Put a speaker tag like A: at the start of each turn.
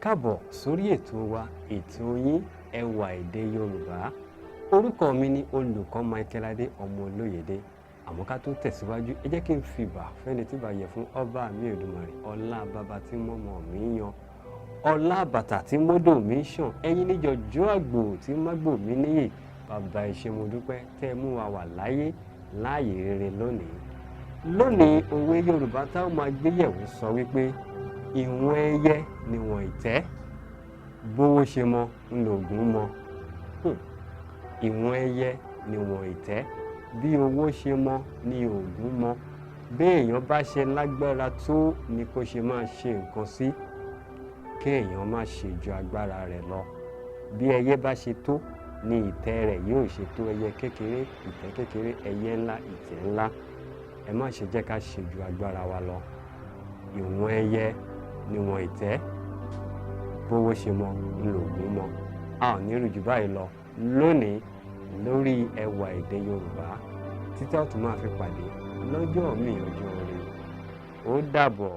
A: káàbọ̀ sórí ètò wa ètò yín ẹwà èdè Yorùbá. Orúkọ mi ni olùkọ́ Michael Adé ọmọ Olóyèdé. Àmọ́ ká tó tẹ̀síwájú ẹ jẹ́ kí n fi bà fẹ́ni tí bá yẹ fún ọba mi Èdùmàrè, ọlá bàbá tí mọ́mọ́ mi yan, ọlá bàtà tí mọ́dọ̀ mi ṣàn, ẹ̀yin níjọjọ́ àgbò tí mágbò mi níyì. Bàbá ìṣe mo dúpẹ́ tẹ́ mú wa wà láyé rere lónìí. Lónìí òwe Yorùbá táwọn máa gbé yẹ̀wò sọ wípé ìwọ̀n ẹyẹ níwọ̀n ìtẹ́, bówó ṣe mọ ńlọgùn mọ. Ìwọ̀n ẹyẹ níwọ̀n ìtẹ́, bí owó ṣe mọ ní ògùn mọ. Bí èèyàn bá ṣe lágbára tó ni kó ṣe máa ṣe nǹkan sí, kí èèyàn má ṣe ju agbára rẹ̀ lọ. Bí ẹyẹ bá ṣe tó ni ìtẹ́ rẹ̀ yóò ṣe tó. Ẹyẹ kékeré ìtẹ́ kékeré, ẹyẹ ńlá ìtẹ́ ńlá. Ẹ má ṣe jẹ́ ká ṣe ju agbára wa lọ. Ìwọ̀n ẹyẹ níwọ̀n ìtẹ́, bówó ṣe mọ ńlọgùn mọ. A ò ní rù jù báyìí lọ lónìí lórí ẹwà èdè Yorùbá. Títí a tún máa fi pàdé lọ́jọ́ mi ọjọ́ rẹ̀. Ó dàbọ̀.